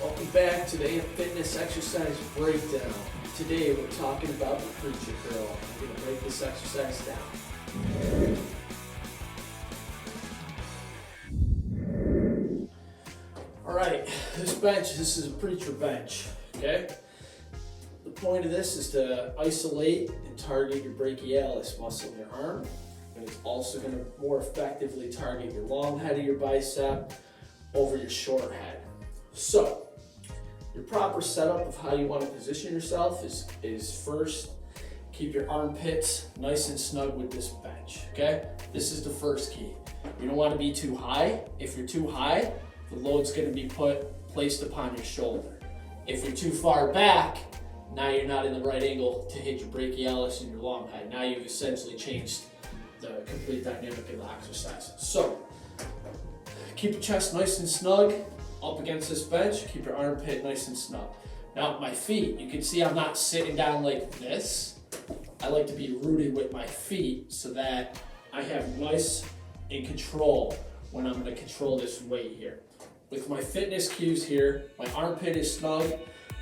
Welcome back to the AMP Fitness Exercise Breakdown. Today we're talking about the preacher curl. I'm going to break this exercise down. Alright, this is a preacher bench, okay? The point of this is to isolate and target your brachialis muscle in your arm, and it's also going to more effectively target your long head of your bicep over your short head. So, your proper setup of how you want to position yourself is first, keep your armpits nice and snug with this bench, okay? This is the first key. You don't want to be too high. If you're too high, the load's going to be placed upon your shoulder. If you're too far back, now you're not in the right angle to hit your brachialis and your long head. Now you've essentially changed the complete dynamic of the exercise. So, keep your chest nice and snug up against this bench. Keep your armpit nice and snug. Now my feet, you can see I'm not sitting down like this. I like to be rooted with my feet so that I have nice in control when I'm going to control this weight here. With my fitness cues here, my armpit is snug,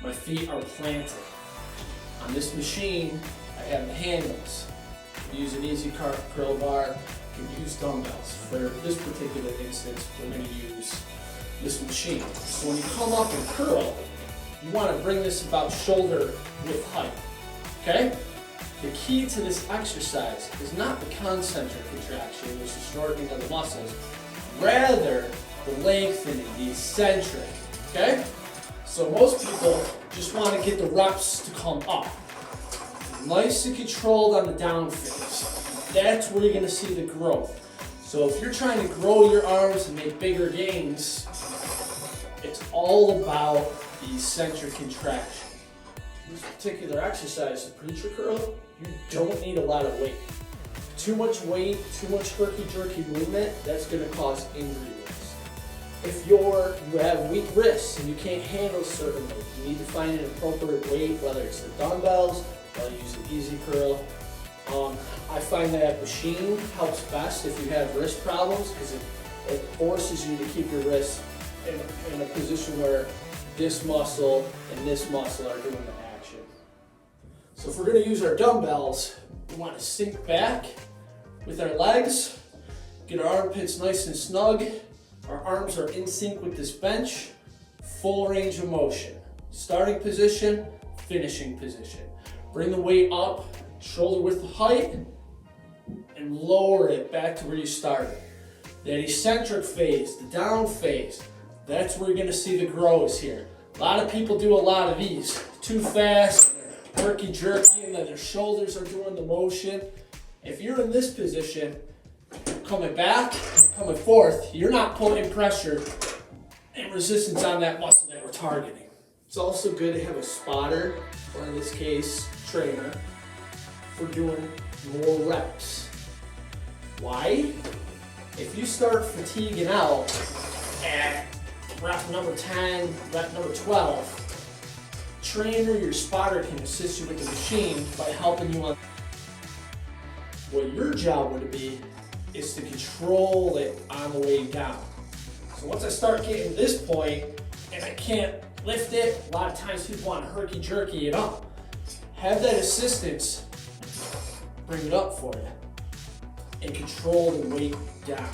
my feet are planted. On this machine, I have the handles. You can use an easy curl bar, you can use dumbbells. For this particular instance, we're going to use this machine. So when you come up and curl, you want to bring this about shoulder width height, okay? The key to this exercise is not the concentric contraction, which is shortening of the muscles, rather the lengthening, the eccentric, okay? So most people just want to get the reps to come up. Nice and controlled on the down phase. That's where you're going to see the growth. So if you're trying to grow your arms and make bigger gains, it's all about the eccentric contraction. This particular exercise, the preacher curl, you don't need a lot of weight. Too much weight, too much herky-jerky movement, that's going to cause injury risk. If you have weak wrists and you can't handle certain weight, you need to find an appropriate weight, whether it's the dumbbells, whether you use an easy curl. I find that machine helps best if you have wrist problems because it forces you to keep your wrists in a position where this muscle and this muscle are doing the action. So if we're going to use our dumbbells, we want to sink back with our legs, get our armpits nice and snug, our arms are in sync with this bench, full range of motion. Starting position, finishing position. Bring the weight up, shoulder width height, and lower it back to where you started. That eccentric phase, the down phase, that's where you're going to see the grows here. A lot of people do a lot of these. Too fast, herky-jerky, and then their shoulders are doing the motion. If you're in this position, coming back and coming forth, you're not putting pressure and resistance on that muscle that we're targeting. It's also good to have a spotter, or in this case, trainer, for doing more reps. Why? If you start fatiguing out at rep number 10, rep number 12, trainer, your spotter can assist you with the machine by helping you on. What your job would be is to control it on the way down. So once I start getting this point and I can't lift it, a lot of times people want to herky-jerky it up. Have that assistance bring it up for you and control the weight down.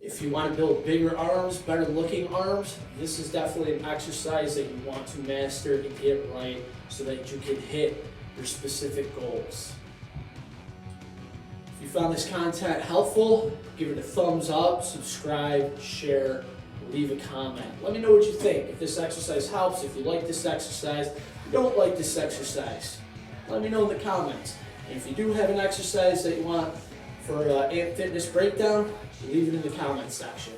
If you want to build bigger arms, better looking arms, this is definitely an exercise that you want to master and get right so that you can hit your specific goals. If you found this content helpful, give it a thumbs up, subscribe, share, leave a comment. Let me know what you think. If this exercise helps, if you like this exercise, if you don't like this exercise, let me know in the comments. And if you do have an exercise that you want for AMP Fitness Breakdown, leave it in the comment section.